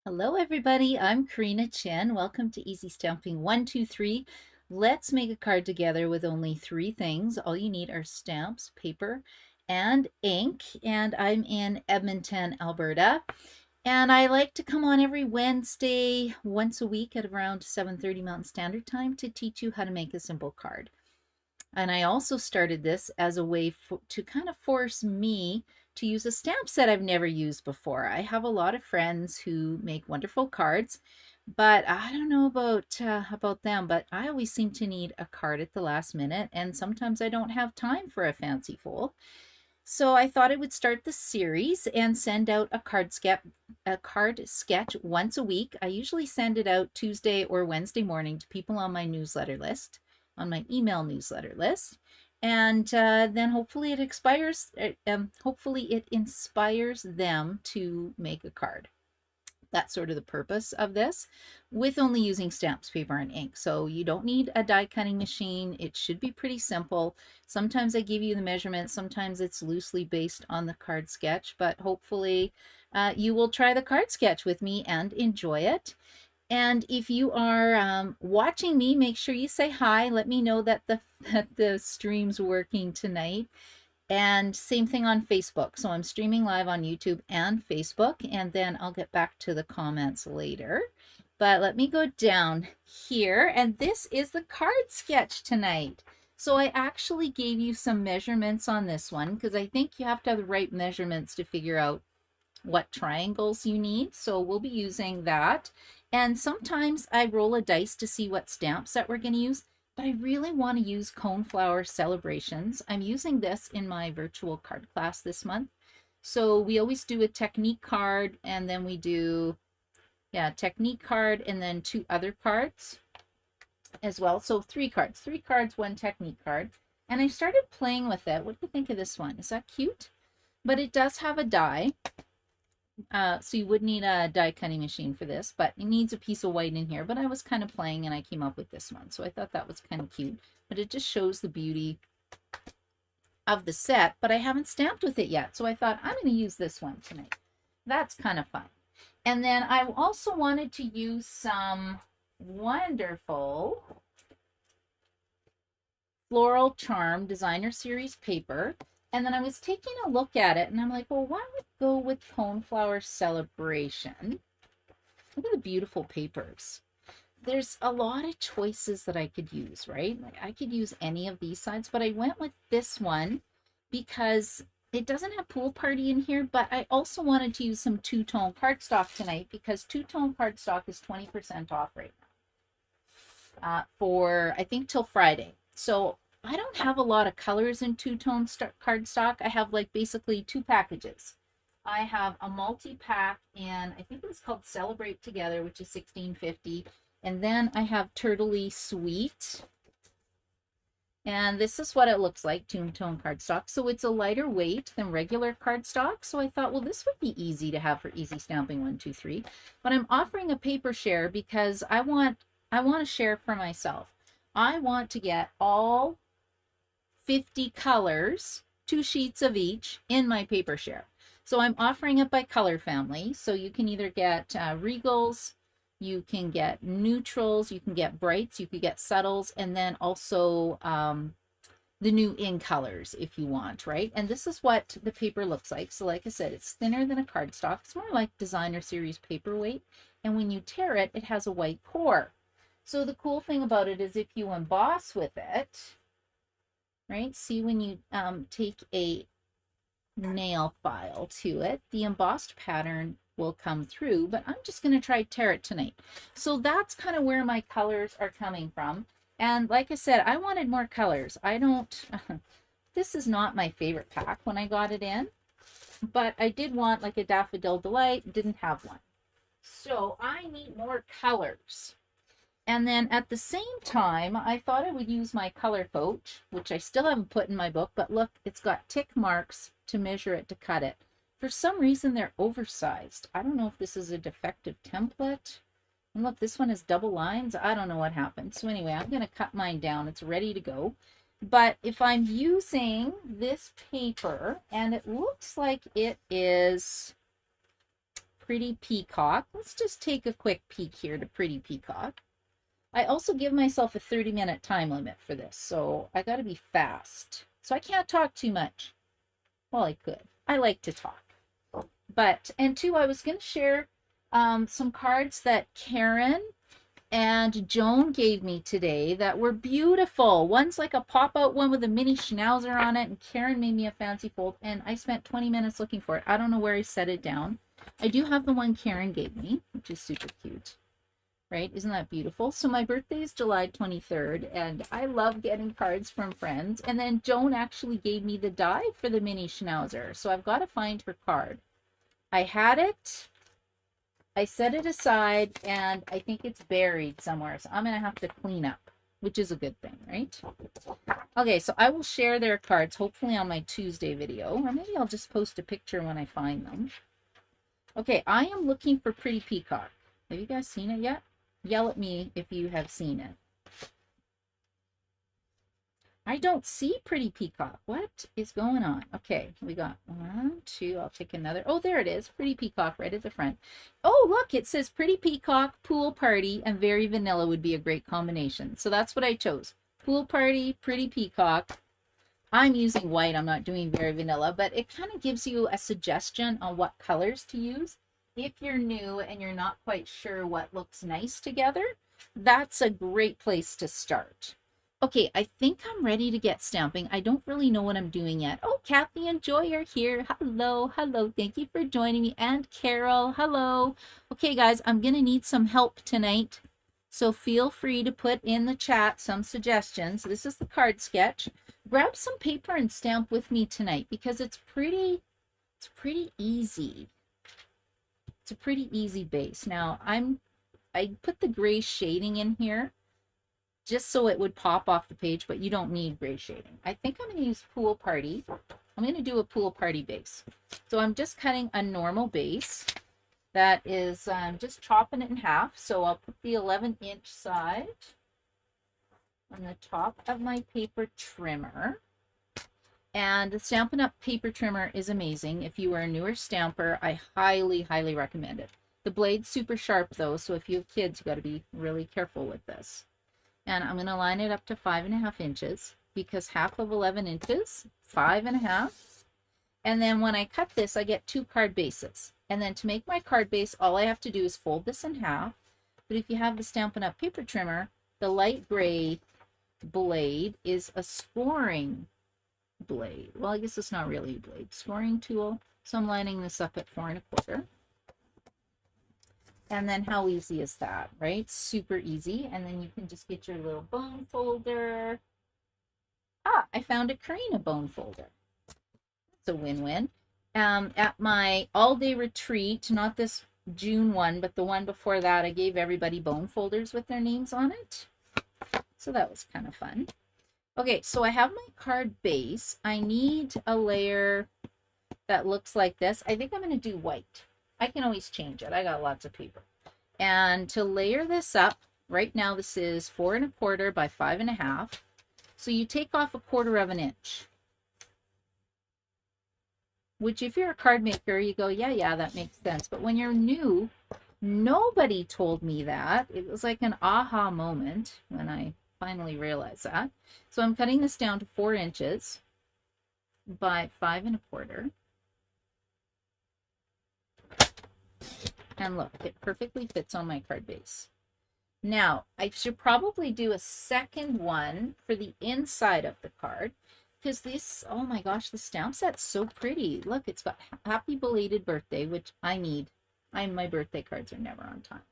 Hello everybody, I'm Karina Chen. Welcome to Easy Stamping 123. Let's make a card together with only three things. All you need are stamps, paper, and ink. And I'm in Edmonton, Alberta. And I like to come on every Wednesday, once a week at around 7:30 Mountain Standard Time to teach you how to make a simple card. And I also started this as a way to kind of force me to use a stamp set I've never used before. I have a lot of friends who make wonderful cards, but I don't know about them, but I always seem to need a card at the last minute, and sometimes I don't have time for a fancy fold. So I thought I would start the series and send out a card sketch once a week. I usually send it out Tuesday or Wednesday morning to people on my newsletter list, on my email newsletter list. And then hopefully hopefully it inspires them to make a card. That's sort of the purpose of this, with only using stamps, paper, and ink. So you don't need a die cutting machine. It should be pretty simple. Sometimes I give you the measurements. Sometimes it's loosely based on the card sketch, but hopefully you will try the card sketch with me and enjoy it. And if you are watching me, make sure you say hi. Let me know that the stream's working tonight. And same thing on Facebook. So I'm streaming live on YouTube and Facebook, and then I'll get back to the comments later. But let me go down here, and this is the card sketch tonight. So I actually gave you some measurements on this one because I think you have to have the right measurements to figure out what triangles you need. So we'll be using that. And sometimes I roll a dice to see what stamp set we're going to use, but I really want to use Coneflower Celebrations. I'm using this in my virtual card class this month. So we always do a technique card, and then we do, technique card, and then two other cards as well. So three cards, one technique card. And I started playing with it. What do you think of this one? Is that cute? But it does have a die. So you would need a die cutting machine for this, but it needs a piece of white in here. But I was kind of playing and I came up with this one. So I thought that was kind of cute, but it just shows the beauty of the set, but I haven't stamped with it yet. So I thought I'm going to use this one tonight. That's kind of fun. And then I also wanted to use some wonderful Floral Charm Designer Series paper. And then I was taking a look at it and I'm like, well, why would go with Coneflower Celebration? Look at the beautiful papers. There's a lot of choices that I could use, right? Like I could use any of these sides, but I went with this one because it doesn't have Pool Party in here, but I also wanted to use some two-tone cardstock tonight because two-tone cardstock is 20% off right now for, I think, till Friday. So I don't have a lot of colors in two-tone cardstock. I have like basically two packages. I have a multi-pack, and I think it was called Celebrate Together, which is $16.50. And then I have Turtley Sweet. And this is what it looks like, two-tone cardstock. So it's a lighter weight than regular cardstock. So I thought, well, this would be easy to have for Easy Stamping 123. But I'm offering a paper share because I want to share for myself. I want to get all 50 colors, 2 sheets of each, in my paper share. So I'm offering it by color family. So you can either get regals, you can get neutrals, you can get brights, you could get subtles, and then also the new in colors if you want, right? And this is what the paper looks like. So like I said, it's thinner than a cardstock. It's more like Designer Series paperweight. And when you tear it, it has a white core. So the cool thing about it is if you emboss with it, right? See, when you take a nail file to it, the embossed pattern will come through, but I'm just going to try tear it tonight. So that's kind of where my colors are coming from. And like I said, I wanted more colors. I don't, this is not my favorite pack when I got it in, but I did want like a Daffodil Delight, didn't have one. So I need more colors. And then at the same time, I thought I would use my color coach, which I still haven't put in my book, but look, it's got tick marks to measure it, to cut it. For some reason, they're oversized. I don't know if this is a defective template. And look, this one has double lines. I don't know what happened. So anyway, I'm going to cut mine down. It's ready to go. But if I'm using this paper, and it looks like it is Pretty Peacock. Let's just take a quick peek here to Pretty Peacock. I also give myself a 30-minute time limit for this, so I got to be fast. So I can't talk too much. Well, I could. I like to talk. But, and two, I was going to share some cards that Karen and Joan gave me today that were beautiful. One's like a pop-out one with a mini schnauzer on it, and Karen made me a fancy fold, and I spent 20 minutes looking for it. I don't know where I set it down. I do have the one Karen gave me, which is super cute. Right? Isn't that beautiful? So my birthday is July 23rd, and I love getting cards from friends. And then Joan actually gave me the die for the mini schnauzer, so I've got to find her card. I had it, I set it aside, and I think it's buried somewhere, so I'm going to have to clean up, which is a good thing, right? Okay, so I will share their cards, hopefully on my Tuesday video, or maybe I'll just post a picture when I find them. Okay, I am looking for Pretty Peacock. Have you guys seen it yet? Yell at me if you have seen it. I don't see Pretty Peacock. What is going on? Okay, we got 1, 2. I'll take another. Oh, there it is. Pretty Peacock right at the front. Oh, look, it says Pretty Peacock, Pool Party, and Very Vanilla would be a great combination. So that's what I chose. Pool Party, Pretty Peacock. I'm using white. I'm not doing Very Vanilla, but it kind of gives you a suggestion on what colors to use. If you're new and you're not quite sure what looks nice together, that's a great place to start. Okay, I think I'm ready to get stamping. I don't really know what I'm doing yet. Oh, Kathy and Joy are here. Hello, hello. Thank you for joining me. And Carol, hello. Okay, guys, I'm going to need some help tonight. So feel free to put in the chat some suggestions. This is the card sketch. Grab some paper and stamp with me tonight because it's pretty easy. It's a pretty easy base. Now, I put the gray shading in here just so it would pop off the page, but you don't need gray shading. I think I'm going to use Pool Party. I'm going to do a Pool Party base. So I'm just cutting a normal base that is just chopping it in half. So I'll put the 11-inch side on the top of my paper trimmer. And the Stampin' Up paper trimmer is amazing. If you are a newer stamper, I highly, highly recommend it. The blade's super sharp though, so if you have kids, you got to be really careful with this. And I'm going to line it up to 5.5 inches because half of 11 inches, 5.5. And then when I cut this, I get 2 card bases. And then to make my card base, all I have to do is fold this in half. But if you have the Stampin' Up paper trimmer, the light gray blade is a scoring blade. Well, I guess it's not really a blade, scoring tool. So I'm lining this up at 4.25. And then how easy is that, right? Super easy. And then you can just get your little bone folder. Ah, I found a Karina bone folder. It's a win-win. At my all-day retreat, not this June one, but the one before that, I gave everybody bone folders with their names on it. So that was kind of fun. Okay, so I have my card base. I need a layer that looks like this. I think I'm going to do white. I can always change it. I got lots of paper. And to layer this up, right now this is 4.25 by 5.5. So you take off 1/4 inch. Which if you're a card maker, you go, yeah, that makes sense. But when you're new, nobody told me that. It was like an aha moment when I finally realized that. So I'm cutting this down to 4 inches by 5.25. And look, it perfectly fits on my card base. Now, I should probably do a second one for the inside of the card because this, oh my gosh, the stamp set's so pretty. Look, it's got happy belated birthday, which I need. My birthday cards are never on time.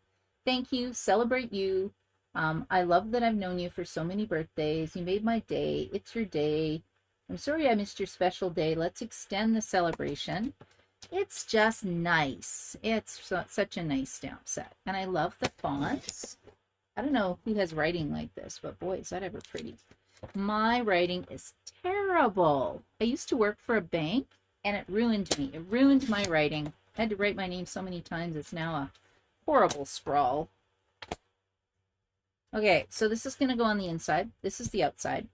Thank you, celebrate you. I love that I've known you for so many birthdays. You made my day. It's your day. I'm sorry I missed your special day. Let's extend the celebration. It's just nice. It's such a nice stamp set. And I love the fonts. I don't know who has writing like this, but boy, is that ever pretty. My writing is terrible. I used to work for a bank and it ruined me. It ruined my writing. I had to write my name so many times. It's now a horrible scrawl. Okay, so this is going to go on the inside. This is the outside.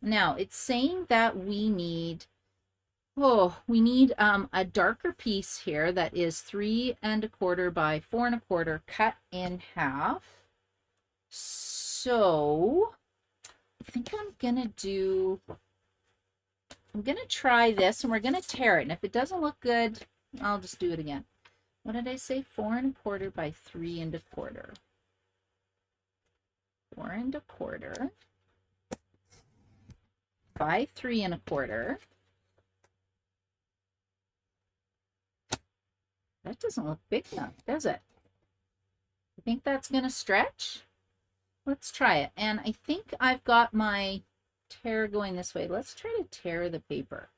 Now, it's saying that we need Oh, we need a darker piece here that is 3¼ by 4¼ cut in half. So I think I'm gonna try this and we're gonna tear it. And if it doesn't look good, I'll just do it again. What did I say? 4¼ by 3¼4¼ by 3¼ That doesn't look big enough, does it? I think that's gonna stretch. Let's try it. And I think I've got my tear going this way. Let's try to tear the paper.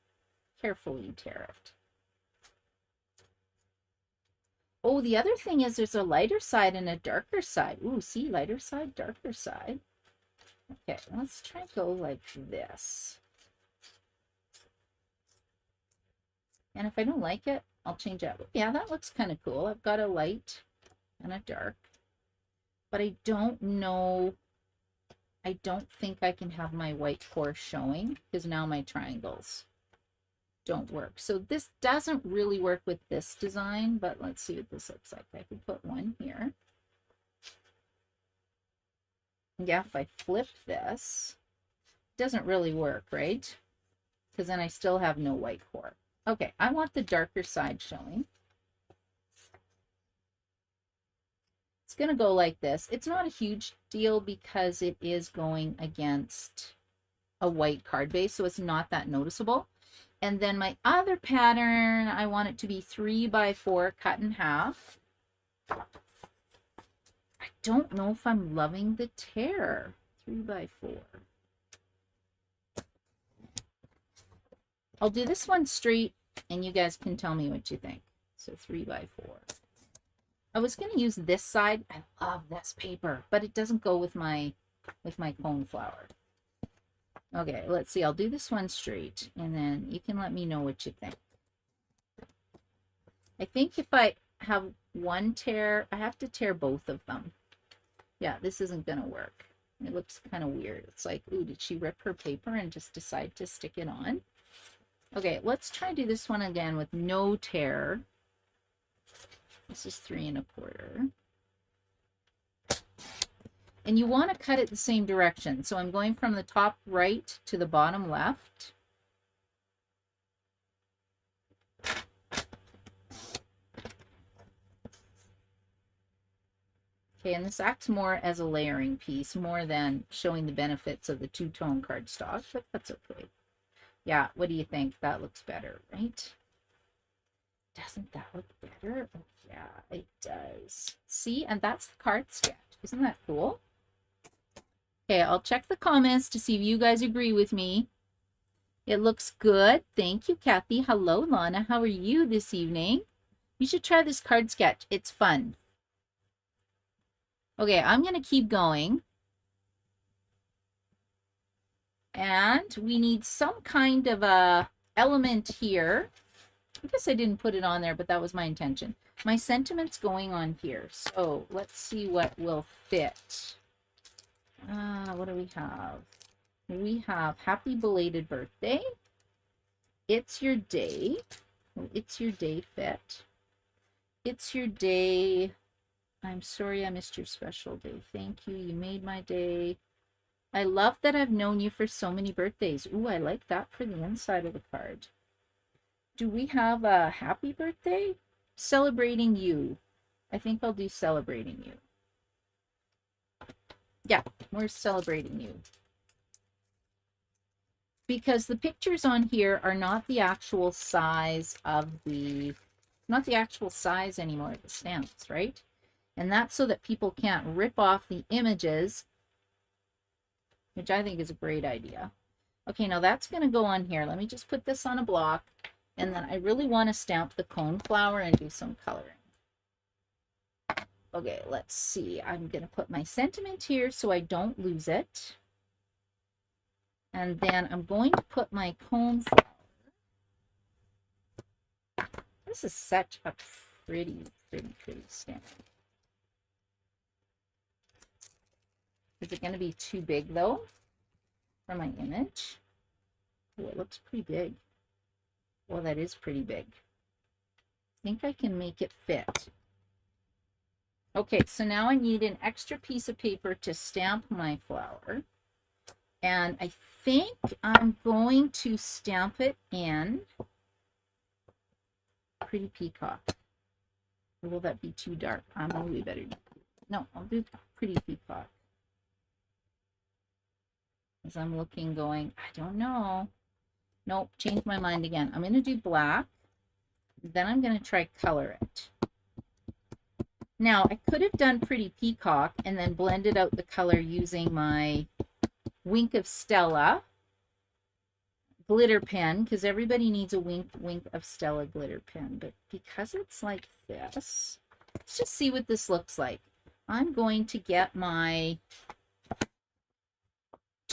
Carefully tear it. Oh, the other thing is there's a lighter side and a darker side. Ooh, see, lighter side, darker side. Okay, let's try to go like this. And if I don't like it, I'll change it. Yeah, that looks kind of cool. I've got a light and a dark. But I don't know. I don't think I can have my white core showing because now my triangles don't work. So this doesn't really work with this design, but let's see what this looks like. I can put one here. Yeah, if I flip this, it doesn't really work, right? Because then I still have no white core. Okay, I want the darker side showing. It's going to go like this. It's not a huge deal because it is going against a white card base, so it's not that noticeable. And then my other pattern, I want it to be 3 by 4 cut in half. I don't know if I'm loving the tear. 3 by 4. I'll do this one straight and you guys can tell me what you think. So 3 by 4. I was going to use this side. I love this paper, but it doesn't go with my cone flower. Okay, let's see. I'll do this one straight, and then you can let me know what you think. I think if I have one tear, I have to tear both of them. Yeah, this isn't going to work. It looks kind of weird. It's like, ooh, did she rip her paper and just decide to stick it on? Okay, let's try to do this one again with no tear. This is 3¼ And you want to cut it the same direction. So I'm going from the top right to the bottom left. Okay, and this acts more as a layering piece, more than showing the benefits of the two-tone cardstock, but that's okay. Yeah, what do you think? That looks better, right? Doesn't that look better? Oh, yeah, it does. See, and that's the card sketch. Isn't that cool? Okay, I'll check the comments to see if you guys agree with me. It looks good. Thank you, Kathy. Hello, Lana. How are you this evening? You should try this card sketch. It's fun. Okay, I'm going to keep going. And we need some kind of a element here. I guess I didn't put it on there, but that was my intention. My sentiment's going on here. So let's see what will fit. What do we have? We have happy belated birthday. It's your day. It's your day fit. It's your day. I'm sorry I missed your special day. Thank you. You made my day. I love that I've known you for so many birthdays. Ooh, I like that for the inside of the card. Do we have a happy birthday? Celebrating you. I think I'll do celebrating you. Yeah, we're celebrating you. Because the pictures on here are not the actual size of the, not the actual size anymore of the stamps, right? And that's so that people can't rip off the images, which I think is a great idea. Okay, now that's going to go on here. Let me just put this on a block. And then I really want to stamp the cone flower and do some coloring. Okay, let's see. I'm going to put my sentiment here so I don't lose it. And then I'm going to put my cone flower. This is such a pretty stamp. Is it going to be too big though for my image? Oh, it looks pretty big. Well, that is pretty big. I think I can make it fit. Okay, so now I need an extra piece of paper to stamp my flower. And I think I'm going to stamp it in Pretty Peacock. Or will that be too dark? Maybe better. No, I'll do Pretty Peacock. As I'm looking, going, I don't know. Nope, changed my mind again. I'm going to do black. Then I'm going to try color it. Now, I could have done Pretty Peacock and then blended out the color using my Wink of Stella glitter pen, because everybody needs a Wink of Stella glitter pen. But because it's like this, let's just see what this looks like. I'm going to get my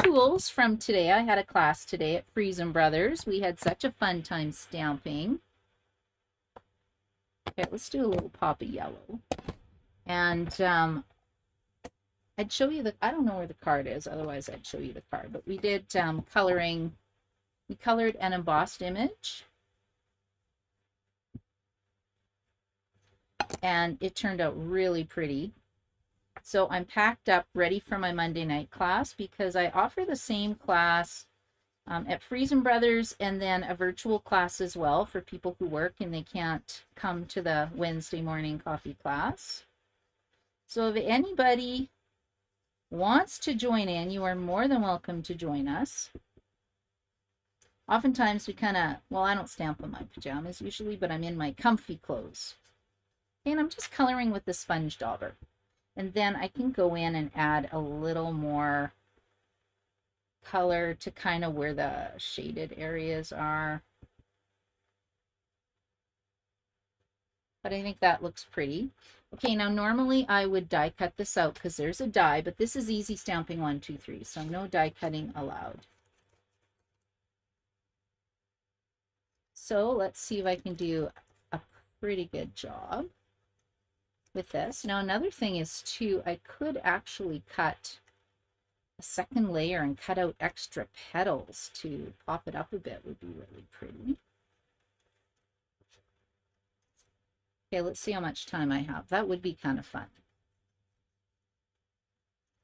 tools from today. I had a class today at Friesen Brothers. We had such a fun time stamping. Okay, let's do a little pop of yellow. And I'd show you I don't know where the card is, otherwise I'd show you the card. But we did coloring. We colored an embossed image. And it turned out really pretty. So I'm packed up, ready for my Monday night class, because I offer the same class at Friesen Brothers, and then a virtual class as well for people who work and they can't come to the Wednesday morning coffee class. So if anybody wants to join in, you are more than welcome to join us. Oftentimes we kind of, well, I don't stamp in my pajamas usually, but I'm in my comfy clothes. And I'm just coloring with the sponge dauber. And then I can go in and add a little more color to kind of where the shaded areas are. But I think that looks pretty. Okay, now normally I would die cut this out because there's a die, but this is easy stamping 1, 2, 3, so no die cutting allowed. So let's see if I can do a pretty good job with this. Now another thing is too, I could actually cut a second layer and cut out extra petals to pop it up a bit. Would be really pretty. Okay, let's see how much time I have. That would be kind of fun.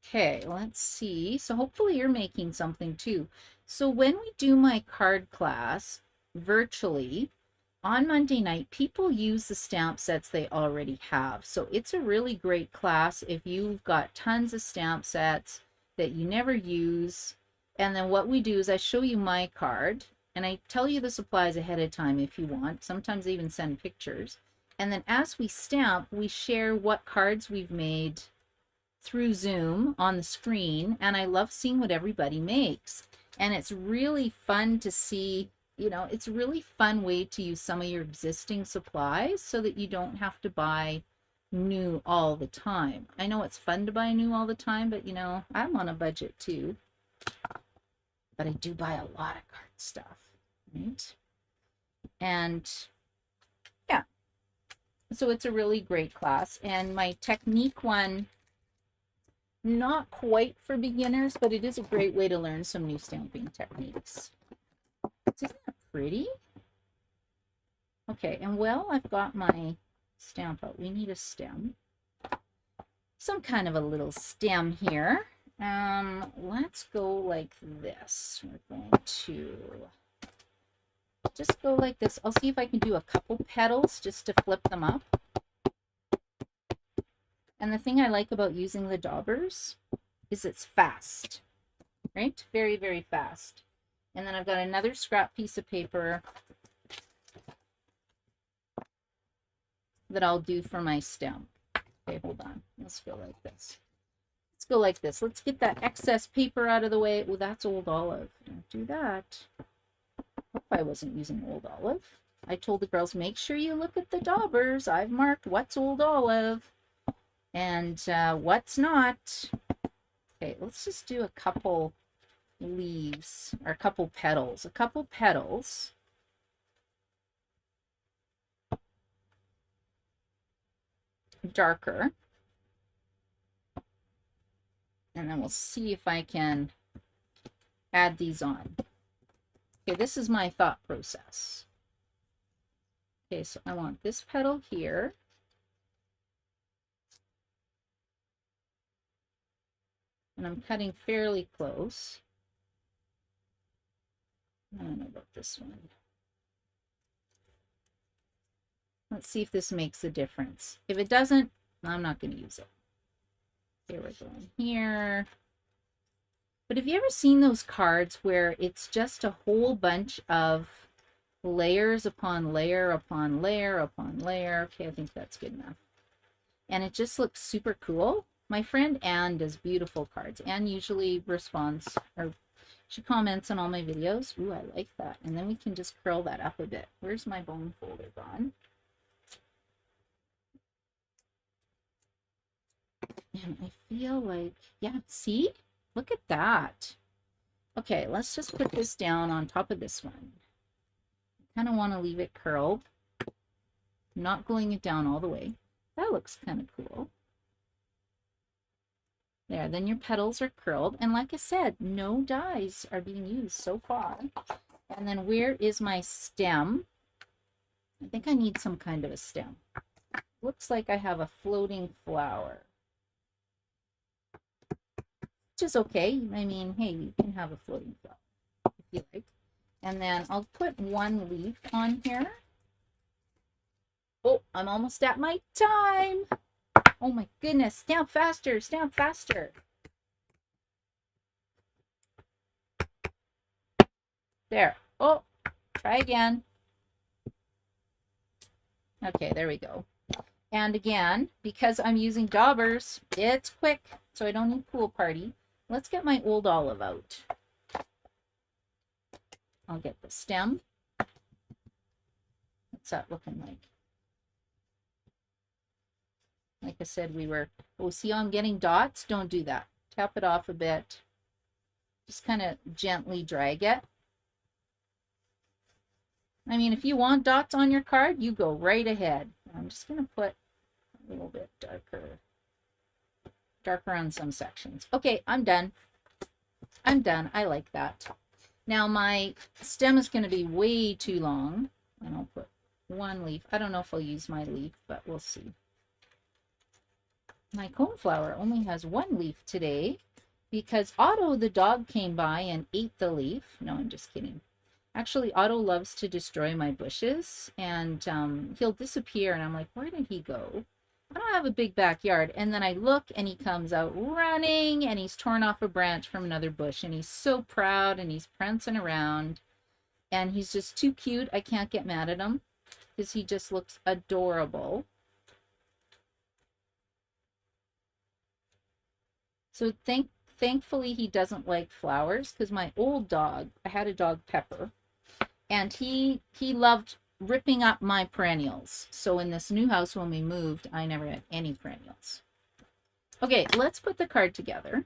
Okay, let's see. So hopefully you're making something too. So when we do my card class virtually, on Monday night, people use the stamp sets they already have. So it's a really great class if you've got tons of stamp sets that you never use. And then what we do is I show you my card and I tell you the supplies ahead of time if you want. Sometimes I even send pictures. And then as we stamp, we share what cards we've made through Zoom on the screen. And I love seeing what everybody makes. And it's really fun to see. You know, it's a really fun way to use some of your existing supplies so that you don't have to buy new all the time. I know it's fun to buy new all the time, but you know, I'm on a budget too. But I do buy a lot of card stuff, right? And yeah, so it's a really great class. And my technique one, not quite for beginners, but it is a great way to learn some new stamping techniques. Isn't that pretty? Okay, and well, I've got my stamp out. We need a stem. Some kind of a little stem here. Let's go like this. We're going to just go like this. I'll see if I can do a couple petals just to flip them up. And the thing I like about using the daubers is it's fast, right? Very, very fast. And then I've got another scrap piece of paper that I'll do for my stem. Okay, hold on. Let's go like this. Let's go like this. Let's get that excess paper out of the way. Oh, that's old olive. Don't do that. Hope I wasn't using old olive. I told the girls, make sure you look at the daubers. I've marked what's old olive and what's not. Okay, let's just do a couple leaves or a couple petals. Darker. And then we'll see if I can add these on. Okay, this is my thought process. Okay, so I want this petal here. And I'm cutting fairly close. I don't know about this one. Let's see if this makes a difference. If it doesn't, I'm not going to use it. Here we're going here. But have you ever seen those cards where it's just a whole bunch of layers upon layer upon layer upon layer? Okay, I think that's good enough. And it just looks super cool. My friend Anne does beautiful cards. Anne usually responds, or she comments on all my videos. Ooh, I like that. And then we can just curl that up a bit. Where's my bone folder gone? And I feel like, yeah, see? Look at that. Okay, let's just put this down on top of this one. I kind of want to leave it curled. Not gluing it down all the way. That looks kind of cool. There, then your petals are curled. And like I said, no dies are being used so far. And then where is my stem? I think I need some kind of a stem. Looks like I have a floating flower. Which is okay. I mean, hey, you can have a floating flower if you like. And then I'll put one leaf on here. Oh, I'm almost at my time. Oh my goodness, stamp faster, stamp faster. There. Oh, try again. Okay, there we go. And again, because I'm using daubers, it's quick, so I don't need pool party. Let's get my old olive out. I'll get the stem. What's that looking like? Like I said, we were, oh, see how I'm getting dots? Don't do that. Tap it off a bit. Just kind of gently drag it. I mean, if you want dots on your card, you go right ahead. I'm just going to put a little bit darker on some sections. Okay, I'm done. I'm done. I like that. Now my stem is going to be way too long, and I'll put one leaf. I don't know if I'll use my leaf, but we'll see. My coneflower only has one leaf today because Otto the dog came by and ate the leaf. No, I'm just kidding. Actually, Otto loves to destroy my bushes, and he'll disappear, and I'm like, where did he go? I don't have a big backyard. And then I look, and he comes out running, and he's torn off a branch from another bush, and he's so proud, and he's prancing around, and he's just too cute. I can't get mad at him because he just looks adorable. So thankfully, he doesn't like flowers because my old dog, I had a dog, Pepper, and he loved ripping up my perennials. So in this new house, when we moved, I never had any perennials. Okay, let's put the card together.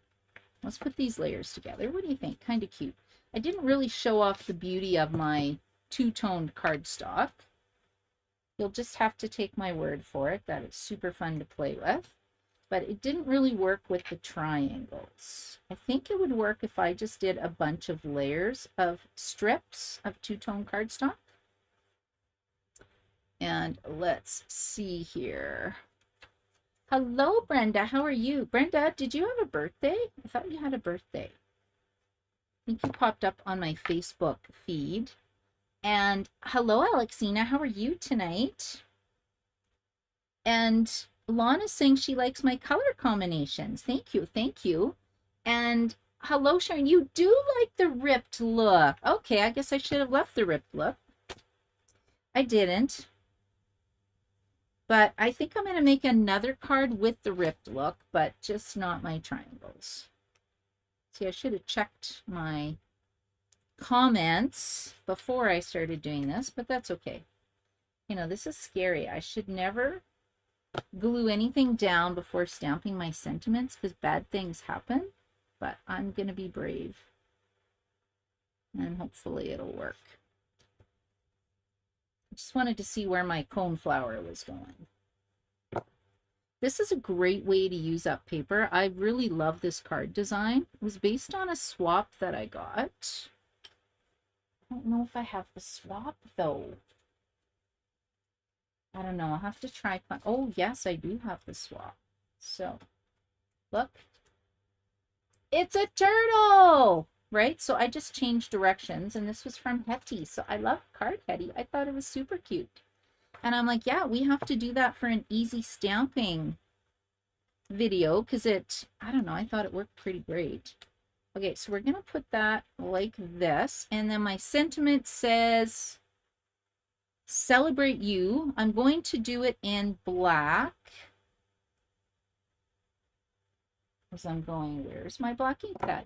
Let's put these layers together. What do you think? Kind of cute. I didn't really show off the beauty of my two-toned cardstock. You'll just have to take my word for it. That is super fun to play with. But it didn't really work with the triangles. I think it would work if I just did a bunch of layers of strips of two-tone cardstock. And let's see here. Hello, Brenda. How are you? Brenda, did you have a birthday? I thought you had a birthday. I think you popped up on my Facebook feed. And hello, Alexina. How are you tonight? And Lana's saying she likes my color combinations. Thank you. Thank you. And hello, Sharon. You do like the ripped look. Okay, I guess I should have left the ripped look. I didn't. But I think I'm going to make another card with the ripped look, but just not my triangles. See, I should have checked my comments before I started doing this, but that's okay. You know, this is scary. I should never glue anything down before stamping my sentiments because bad things happen, but I'm going to be brave. And hopefully it'll work. Just wanted to see where my coneflower was going. This is a great way to use up paper. I really love this card design. It was based on a swap that I got. I don't know if I have the swap though. I don't know. I'll have to try. Oh, yes, I do have the swap. So, look. It's a turtle! Right? So I just changed directions, and this was from Hetty. So I love card Hetty. I thought it was super cute. And I'm like, yeah, we have to do that for an easy stamping video because I don't know, I thought it worked pretty great. Okay, so we're going to put that like this. And then my sentiment says, celebrate you. I'm going to do it in black. As I'm going, where's my black ink pad?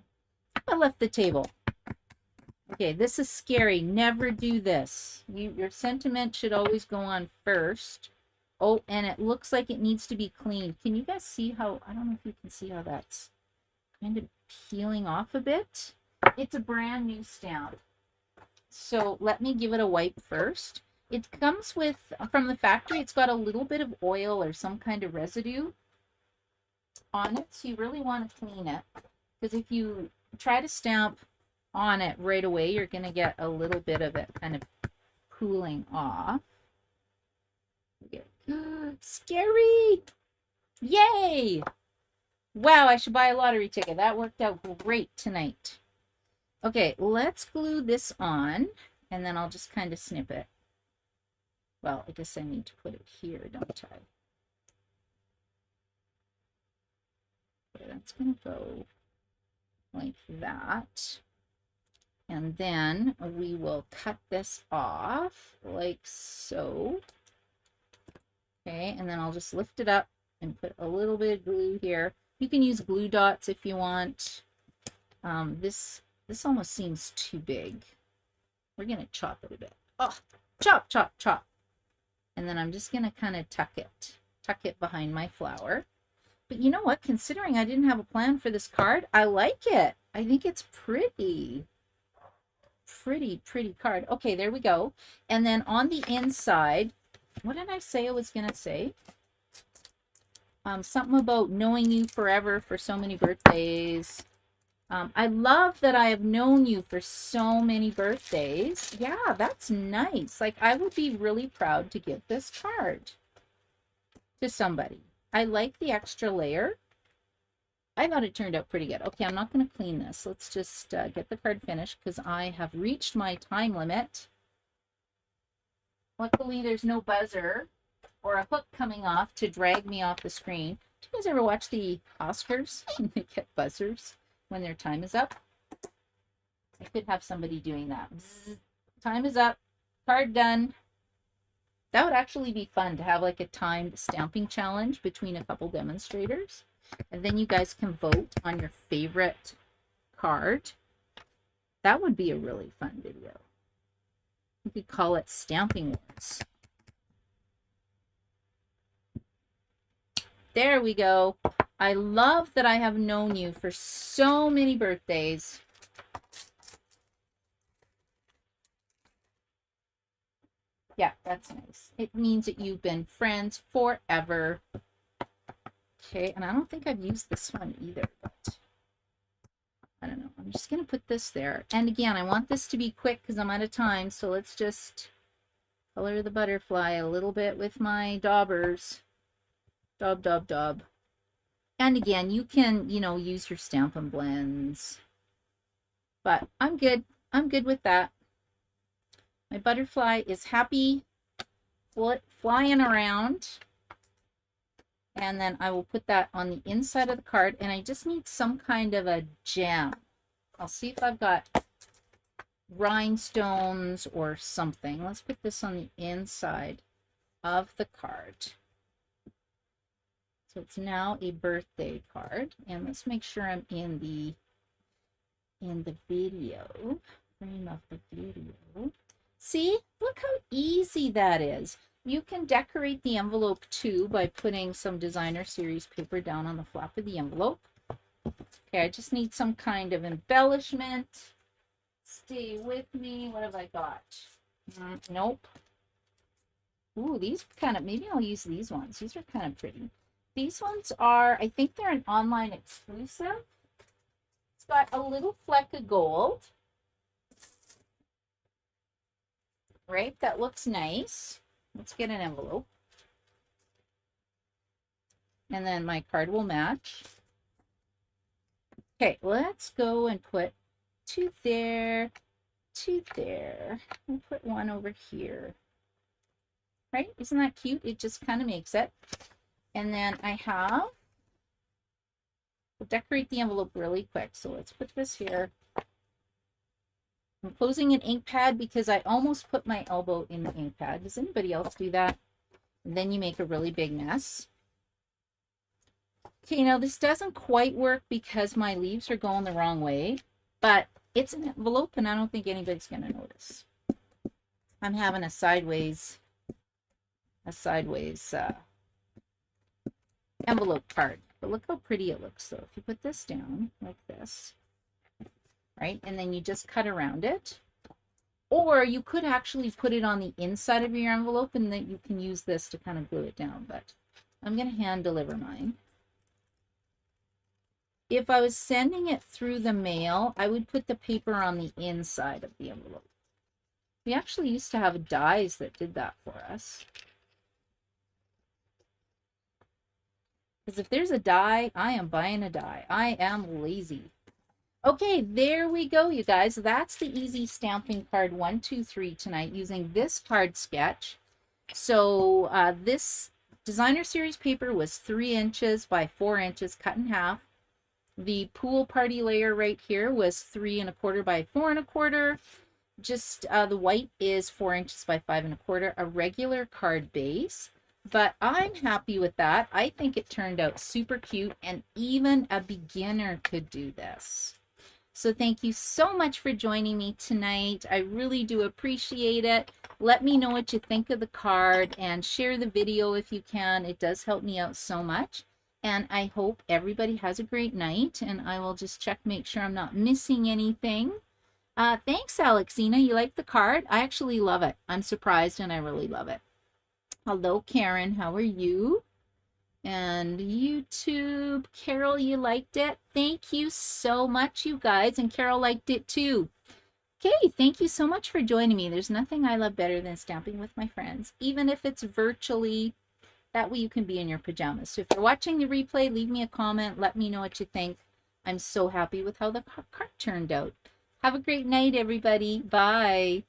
I left the table. Okay, this is scary. Never do this. Your sentiment should always go on first. Oh, and it looks like it needs to be cleaned. Can you guys see how, I don't know if you can see how that's kind of peeling off a bit. It's a brand new stamp. So let me give it a wipe first. It comes with, from the factory, it's got a little bit of oil or some kind of residue on it. So you really want to clean it. Because if you try to stamp on it right away, you're going to get a little bit of it kind of cooling off. Scary! Yay! Wow, I should buy a lottery ticket. That worked out great tonight. Okay, let's glue this on, and then I'll just kind of snip it. Well, I guess I need to put it here, don't I? Okay, that's going to go like that. And then we will cut this off like so. Okay, and then I'll just lift it up and put a little bit of glue here. You can use glue dots if you want. This almost seems too big. We're going to chop it a bit. Oh, chop, chop, chop. And then I'm just going to kind of tuck it behind my flower. But you know what? Considering I didn't have a plan for this card, I like it. I think it's pretty. Pretty card. Okay, there we go. And then on the inside, what did I say I was going to say? Something about knowing you forever for so many birthdays. I love that I have known you for so many birthdays. Yeah, that's nice. Like, I would be really proud to give this card to somebody. I like the extra layer. I thought it turned out pretty good. Okay, I'm not going to clean this. Let's just get the card finished because I have reached my time limit. Luckily, there's no buzzer or a hook coming off to drag me off the screen. Do you guys ever watch the Oscars? They get buzzers when their time is up. I could have somebody doing that. Zzz, time is up. Card done. That would actually be fun to have like a timed stamping challenge between a couple demonstrators. And then you guys can vote on your favorite card. That would be a really fun video. We could call it Stamping Wars. There we go. I love that I have known you for so many birthdays. Yeah, that's nice. It means that you've been friends forever. Okay, and I don't think I've used this one either, but I don't know. I'm just going to put this there. And again, I want this to be quick because I'm out of time. So let's just color the butterfly a little bit with my daubers. Daub, daub, daub. And again, you can, use your Stampin' Blends. But I'm good. I'm good with that. My butterfly is happy flying around. And then I will put that on the inside of the card. And I just need some kind of a gem. I'll see if I've got rhinestones or something. Let's put this on the inside of the card. So it's now a birthday card. And let's make sure I'm in the video. Frame of the video. See? Look how easy that is. You can decorate the envelope too by putting some designer series paper down on the flap of the envelope. Okay, I just need some kind of embellishment. Stay with me. What have I got? Nope. Ooh, these kind of, maybe I'll use these ones. These are kind of pretty. These ones are, I think they're an online exclusive. It's got a little fleck of gold. Right, that looks nice. Let's get an envelope. and then my card will match. Okay, let's go and put 2 there, 2 there. We'll put 1 over here. Right? Isn't that cute? It just kind of makes it. And then I have, we'll decorate the envelope really quick. So let's put this here. I'm closing an ink pad because I almost put my elbow in the ink pad. Does anybody else do that? And then you make a really big mess. Okay, now this doesn't quite work because my leaves are going the wrong way, but it's an envelope and I don't think anybody's going to notice. I'm having a sideways envelope card. But look how pretty it looks though. If you put this down like this, right? And then you just cut around it. Or you could actually put it on the inside of your envelope and then you can use this to kind of glue it down. But I'm going to hand deliver mine. If I was sending it through the mail, I would put the paper on the inside of the envelope. We actually used to have dies that did that for us. Because if there's a die, I am buying a die. I am lazy. Okay, there we go, you guys. That's the Easy Stamping Card 1, 2, 3 tonight using this card sketch. So this designer series paper was 3 inches by 4 inches cut in half. The pool party layer right here was 3 1/4 by 4 1/4. Just the white is 4 inches by 5 1/4, a regular card base. But I'm happy with that. I think it turned out super cute and even a beginner could do this. So thank you so much for joining me tonight. I really do appreciate it. Let me know what you think of the card and share the video if you can. It does help me out so much. And I hope everybody has a great night. And I will just check, make sure I'm not missing anything. Thanks, Alexina. You like the card? I actually love it. I'm surprised and I really love it. Hello, Karen. How are you? And YouTube, Carol, you liked it? Thank you so much, you guys. And Carol liked it too. Okay, thank you so much for joining me. There's nothing I love better than stamping with my friends, even if it's virtually. That way you can be in your pajamas. So if you're watching the replay, leave me a comment. Let me know what you think. I'm so happy with how the card turned out. Have a great night, everybody. Bye.